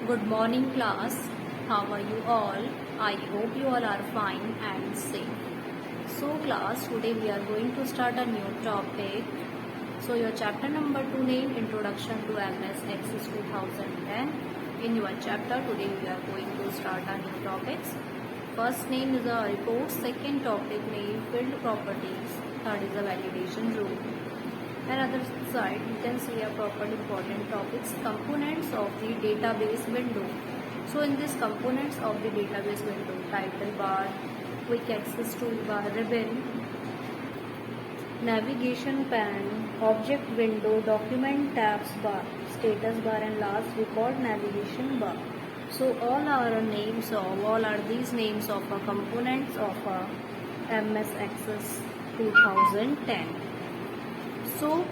Good morning, class. How are you all? I hope you all are fine and safe. So, class, today we are going to start a new topic. So, your chapter number 2 name Introduction to MS Access 2010. In your chapter, today we are going to start a new topics. First name is a report. Second topic name field properties. Third is a validation rule. Another side, you can see a proper important topics, components of the database window. So in this components of the database window, title bar, quick access toolbar, ribbon, navigation pane, object window, document tabs bar, status bar, and last record navigation bar. So all are these names of components of MS Access 2010. So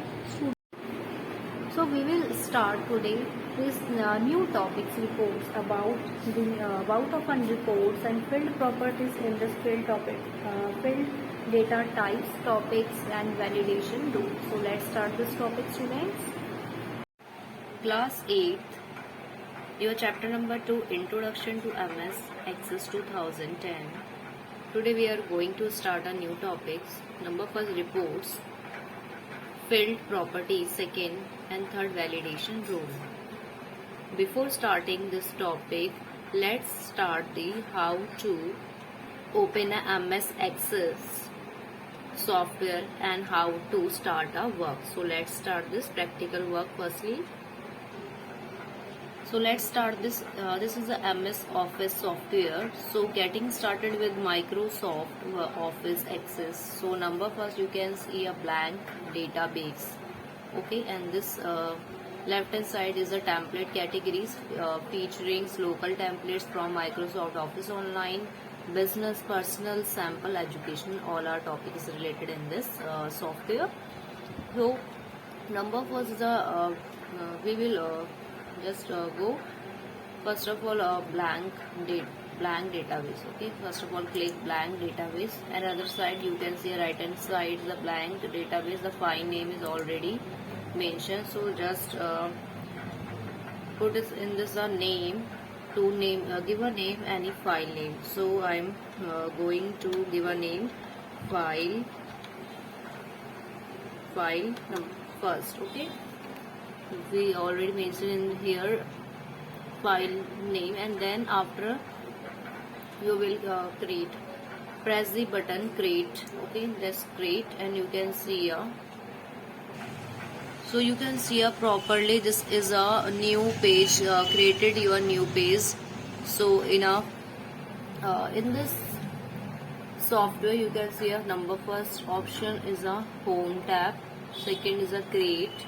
we will start today with new topics reports about reports and field properties in this field data types, topics and validation rules. So let's start this topic, students. Class 8th, your chapter number 2, Introduction to MS Access 2010. Today we are going to start a new topics. Number first, reports, field properties, second and third validation rule. Before starting this topic, let's start the how to open a MS Access software and how to start a work. So let's start this practical work firstly. So let's start this. This is a MS Office software. So getting started with Microsoft Office Access. So number first, you can see a blank database. Okay, and this left hand side is a template categories featuring local templates from Microsoft Office Online, business, personal, sample, education. All our topics related in this software. So number first is we will just go first of all blank database. Okay, first of all click blank database, and other side you can see right hand side the blank database. The file name is already mentioned, so just put this in this name to name give a name any file name. So I'm going to give a name file first. Okay, we already mentioned in here file name, and then after you will press the button create. Okay, let's create, and you can see so you can see properly this is a new page created your new page. So in this software you can see number first option is a home tab, second is a create,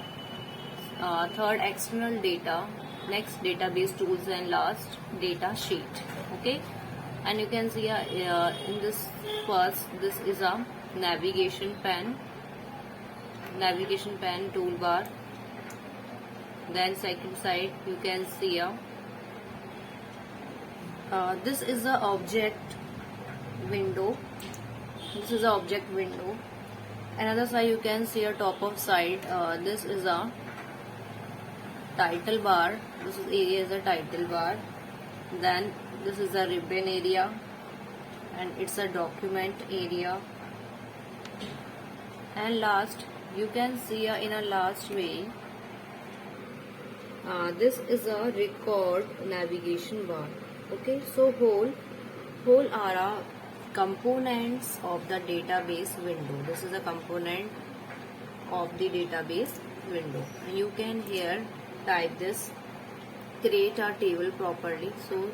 third external data, next database tools, and last data sheet. Okay, and you can see in this first this is a navigation pane toolbar. Then second side you can see this is a object window. Another side you can see a top of side this is a title bar. This is area is a title bar. Then this is a ribbon area, and it's a document area. And last you can see in a last way this is a record navigation bar. Okay, so whole are components of the database window. This is a component of the database window, and you can here type this create a table properly. So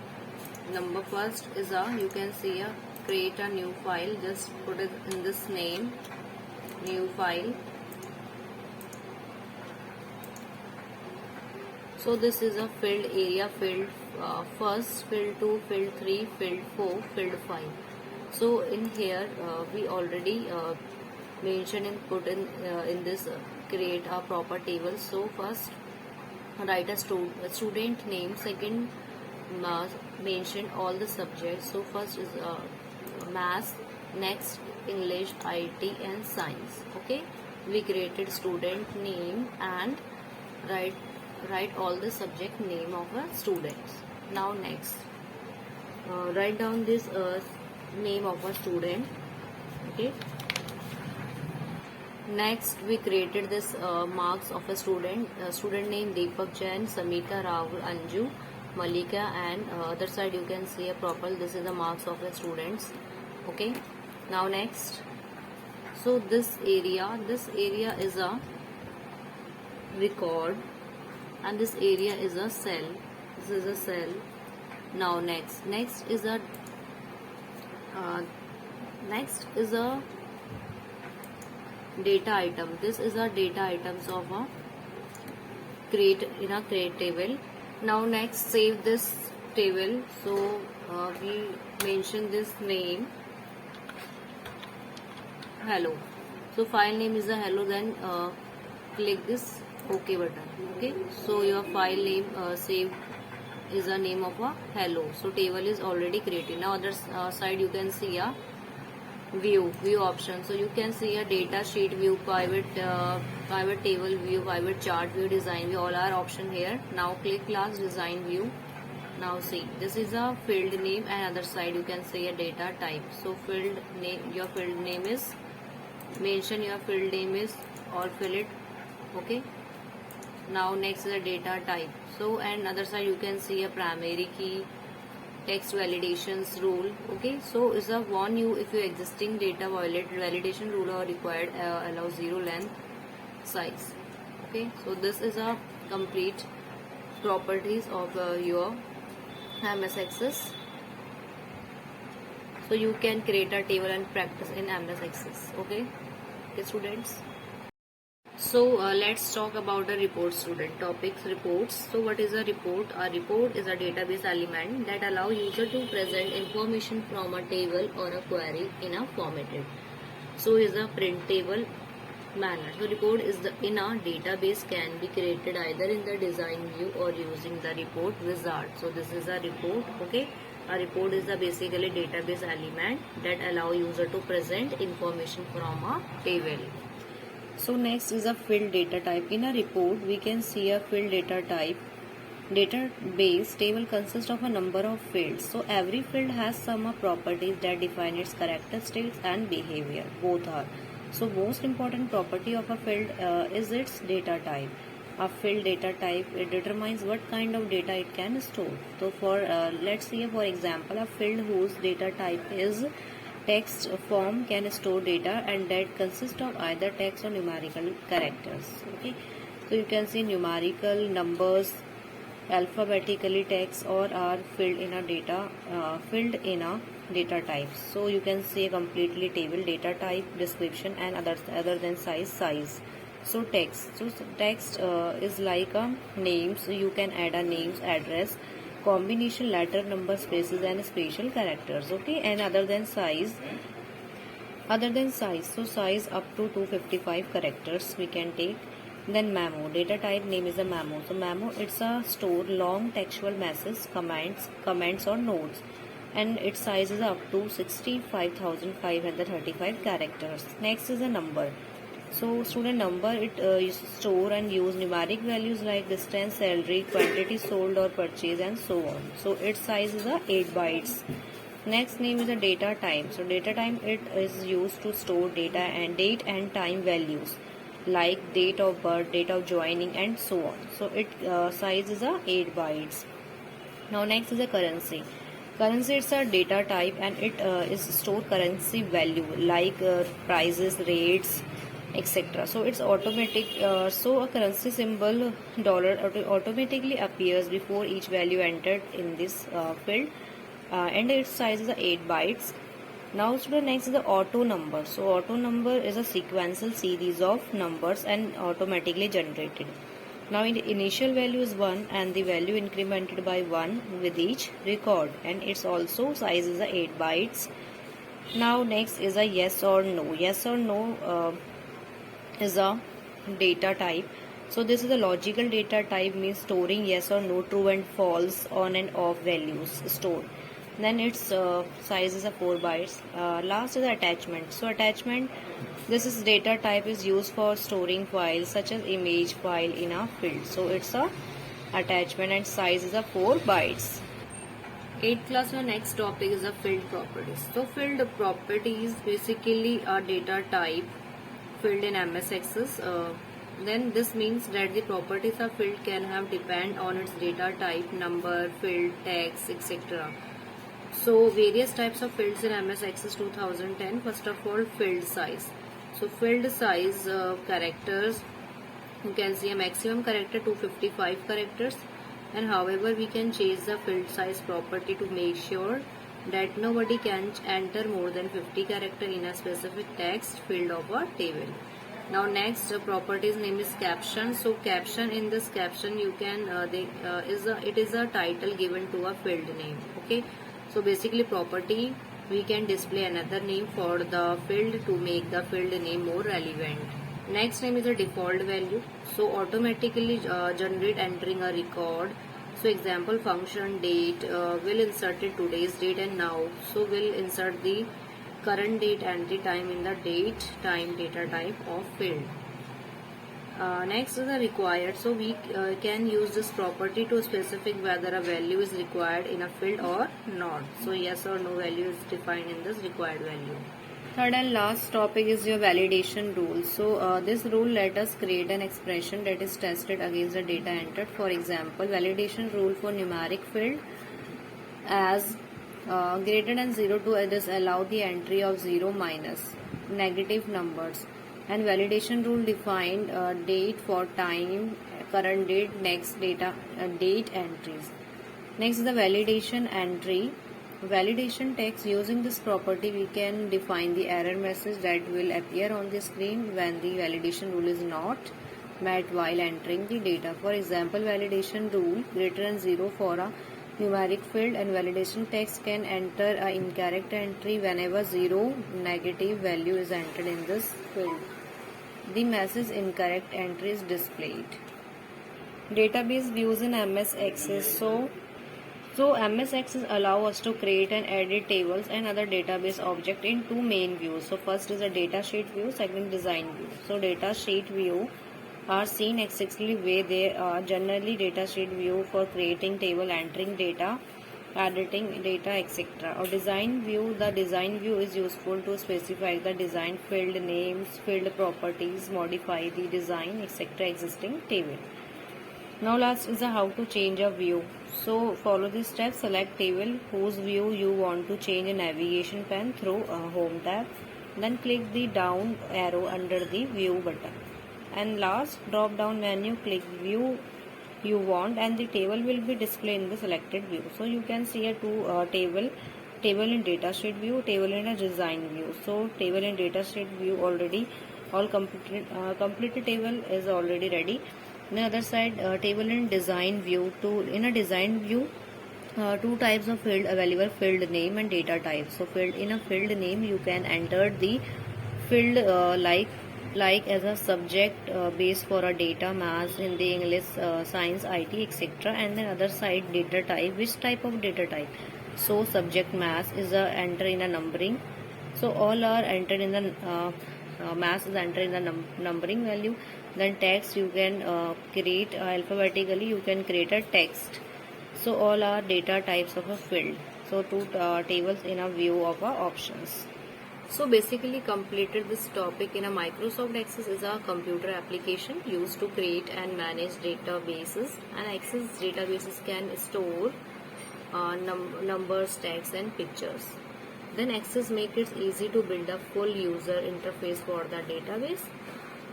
number first is you can see create a new file. Just put it in this name, new file. So this is a field area, field first, field 2, field 3, field 4, field 5. So in here we already mentioned and put in this create a proper table. So first write a student name, second mention all the subjects. So first is math, next English, IT and science. Okay, we created student name and write write all the subject name of a student. Now next, write down this name of a student. Okay. Next, we created this marks of a student. Student name Deepak Jain, Samita, Rahul, Anju, Malika, and other side you can see a proper. This is the marks of the students. Okay. Now next, so this area is a record, and this area is a cell. This is a cell. Now next is a data item. This is a data items of a create table. Now next, save this table. So we mention this name hello. So file name is a hello. Then click this OK button. Okay. So your file name saved is a name of a hello. So table is already created. Now other side you can see a view option. So you can see a data sheet view, pivot table view, pivot chart view, design view, all are option here. Now click class design view. Now see, this is a field name, and other side you can see a data type. So field name, your field name is mention your field name is or fill it. Okay. Now next is a data type. So and other side you can see a primary key, text validations rule. Okay, so is a warn you if your existing data validation rule or required allow zero length size. Okay, so this is a complete properties of your MS Access. So you can create a table and practice in MS Access. Okay, students. So let's talk about the report, student. Topics: reports. So what is a report? A report is a database element that allow user to present information from a table or a query in a formatted. So is a printable manner. So report is in a database can be created either in the design view or using the report wizard. So this is a report. Okay. A report is a basically database element that allow user to present information from a table. So next is a field data type. In a report, we can see a field data type. Database table consists of a number of fields. So every field has some properties that define its characteristics and behavior. Both are. So most important property of a field is its data type. A field data type, it determines what kind of data it can store. So for let's see for example a field whose data type is text form can store data and that consists of either text or numerical characters. Okay, so you can see numerical, numbers, alphabetically text, or are filled in a data type. So you can see a completely table data type, description, and other than size. So text. So text is like a name. So you can add a names, address, combination, letter, number, spaces, and special characters. Okay, and other than size. So size up to 255 characters we can take. Then memo. Data type name is a memo. So memo, it's a store long textual messages, comments or notes, and its size is up to 65,535 characters. Next is a number. So student number, it store and use numeric values like distance, salary, quantity sold or purchase, and so on. So its size is 8 bytes. Next name is a data time. So data time, it is used to store data and date and time values like date of birth, date of joining, and so on. So its size is 8 bytes. Now next is a currency. Currency, it's a data type and it is store currency value like prices, rates, etc. So it's automatic. So a currency symbol dollar automatically appears before each value entered in this field, and its size is 8 bytes. Now student, next is the auto number. So auto number is a sequential series of numbers and automatically generated. Now in the initial value is 1 and the value incremented by 1 with each record, and its also size is 8 bytes. Now next is a yes or no. Yes or no is a data type. So this is a logical data type, means storing yes or no, true and false, on and off values stored. Then its size is 4 bytes. Last is attachment. So attachment, this is data type is used for storing files such as image file in a field. So it's a attachment, and size is a 4 bytes. 8th class, your next topic is a field properties. So field properties basically a data type field in MS Access. Then this means that the properties of field can have depend on its data type, number, field, text, etc. So various types of fields in MS Access 2010. First of all, field size. So field size characters, you can see a maximum character 255 characters, and however we can change the field size property to make sure that nobody can enter more than 50 character in a specific text field of a table. Now next property's name is caption. So caption, in this caption you can it is a title given to a field name. Okay, so basically property we can display another name for the field to make the field name more relevant. Next name is a default value. So automatically generate entering a record. So example function date will insert today's date and now. So will insert the current date and the time in the date time data type of field. Next is the required. So we can use this property to specify whether a value is required in a field or not. So yes or no value is defined in this required value. Third and last topic is your validation rule. So this rule let us create an expression that is tested against the data entered. For example, validation rule for numeric field as greater than 0 to this allow the entry of 0 minus negative numbers, and validation rule defined date for time, current date, next data date entries. Next is the validation entry. Validation text. Using this property we can define the error message that will appear on the screen when the validation rule is not met while entering the data. For example, validation rule greater than 0 for a numeric field, and validation text can enter an incorrect entry whenever 0 negative value is entered in this field. The message incorrect entry is displayed. Database views in MS Access. So MS Access allow us to create and edit tables and other database object in two main views. So first is a data sheet view, second design view. So data sheet view are seen excessively where they are generally data sheet view for creating table, entering data, editing data, etc. Or design view, the design view is useful to specify the design field names, field properties, modify the design, etc. existing table. Now last is how to change a view. So follow this step. Select table whose view you want to change in navigation pane through a home tab. Then click the down arrow under the view button. And last drop down menu, click view you want and the table will be displayed in the selected view. So you can see a two table in datasheet view, table in a design view. So table in datasheet view already all completed table is already ready. On the other side, table in design view. In a design view, two types of field available: field name and data type. So in a field name you can enter the field like as a subject base for a data, mass in the English, science, IT, etc. And then other side data type. Which type of data type? So subject mass is a enter in a numbering. So all are entered in the mass is entered in the numbering value. Then text you can create alphabetically. You can create a text. So all are data types of a field. So two tables in a view of options. So basically completed this topic in a Microsoft Access is a computer application used to create and manage databases, and Access databases can store numbers, text and pictures. Then Access makes it easy to build a full user interface for the database.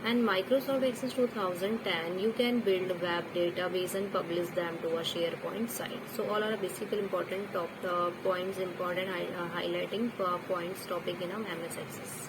And Microsoft Access 2010 you can build a web database and publish them to a SharePoint site. So all are basically important top points, important highlighting points topic in a MS Access.